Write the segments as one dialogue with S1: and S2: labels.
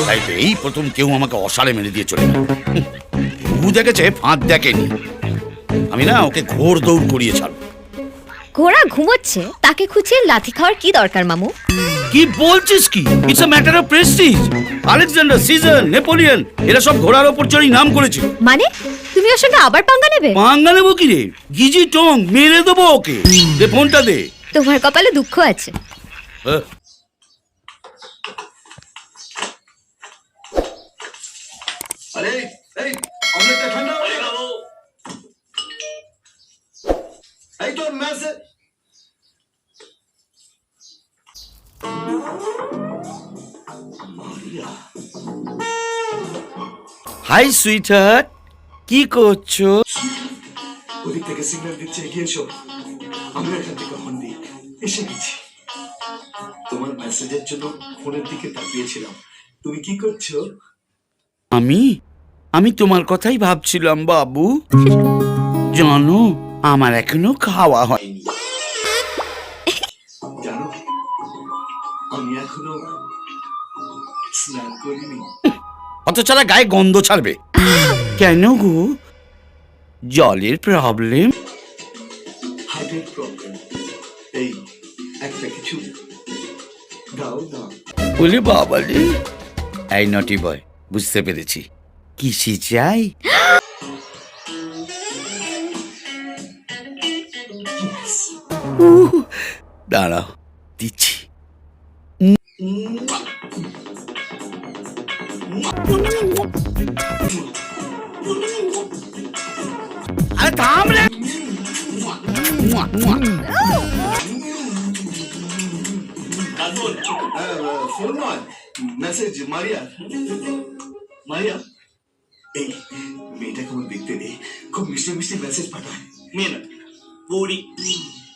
S1: তাই তো এই প্রথম কেউ আমাকে অসাড়ে মেরে দিয়ে চলে গেল। ঘুঘু দেখেছে, ফাঁদ দেখেনি। আমি না ওকে ঘোর দৌড় করিয়ে ছাড়ব।
S2: ঘোড়া ঘুমোচ্ছে, তাকে খুঁচিয়ে লাথি খাওয়ার কি দরকার মামু?
S1: কি বলছিস কি? It's a matter of prestige. Alexander, Caesar, Napoleon এরা সব ঘোড়ার ওপর চড়েই নাম করেছিল।
S2: মানে তুমি ওর সঙ্গে আবার পাঙ্গা নেবে?
S1: পাঙ্গা নেবো কি রে? গিজি টং মেরে দেবো ওকে। দে ফোনটা দে।
S2: তোমার কপালে দুঃখ আছে।
S3: আরে এই অমলেটটা ঠান্ডা হয়ে গেল। এই তো মেসেজ।
S1: হাই সুইটহার্ট, কি করছো?
S3: ওদিক থেকে সিগন্যাল দিচ্ছে, এগিয়ে এসো। আমরা এখান থেকে হর্ন দিই এসে গেছি। তোমার মেসেজের জন্য ফোনের দিকে তাকিয়েছিলাম। তুমি কি করছো?
S1: আমি তোমার কথাই ভাবছিলাম বাবু। জানো আমার এখনো খাওয়া হয়নি।
S3: জানো আমি এখনো স্নান করিনি।
S1: অত ছাড়া গায়ে গন্ধ ছাড়বে কেন গো? জলের প্রবলেম?
S3: হার্টের প্রবলেম। এই একটা কিছু দাও না।
S1: বলে বাবা রে। এই নটি বয়, বুঝতে পেরেছি কিসি চাই। দাঁড়াও দিচ্ছি। আরে থাম রে।
S3: ফোন নয়, মেসেজ মারিয়া। মারিয়া, এই মেয়েটা কেমন দেখতে নেই, খুব মিষ্টি মিষ্টি মেসেজ পাঠায়।
S4: মেয়ে না, বৌরি।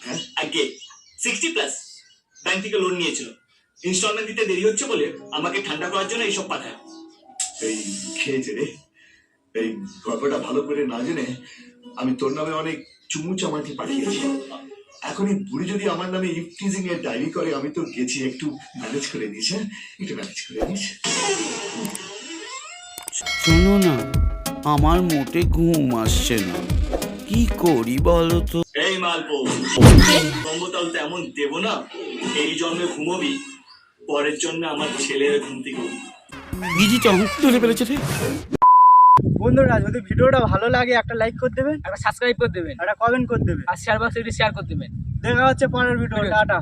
S3: হ্যাঁ
S4: আগে 60+ ব্যাংক থেকে লোন নিয়েছিল, ইনস্টলমেন্ট দিতে দেরি হচ্ছে বলে আমাকে ঠান্ডা করার জন্য এইসব পাঠায়।
S3: এই খেয়েছে রে। এই গল্পটা ভালো করে না জেনে আমি তোর নামে অনেক চুমু চামাটি পাঠিয়েছি। এখন এই বুড়ি যদি আমার নামে ইফটিজিং এর ডায়েরি করে, আমি তো গেছি, একটু ম্যানেজ করে দিস। হ্যাঁ একটু ম্যানেজ করে দিস।
S1: শোনো না, আমার মোটে ঘুম আসছে না, কি করি বলো তো?
S4: এই মালপো, কম্বতাল তেমন দেব না, এই জন্মে ঘুমোবি, পরের জন্য আমার ছেলের ঘুম থেকে
S1: গিজি চং ধরে ফেলেছে রে।
S5: বন্ধুরা যদি ভিডিওটা ভালো লাগে একটা লাইক করে দেবেন,
S6: একটা সাবস্ক্রাইব করে দেবেন,
S5: একটা কমেন্ট করে দেবেন,
S6: আর শেয়ার বক্সে শেয়ার করে দেবেন।
S5: দেখা হচ্ছে পরের ভিডিও। টাটা।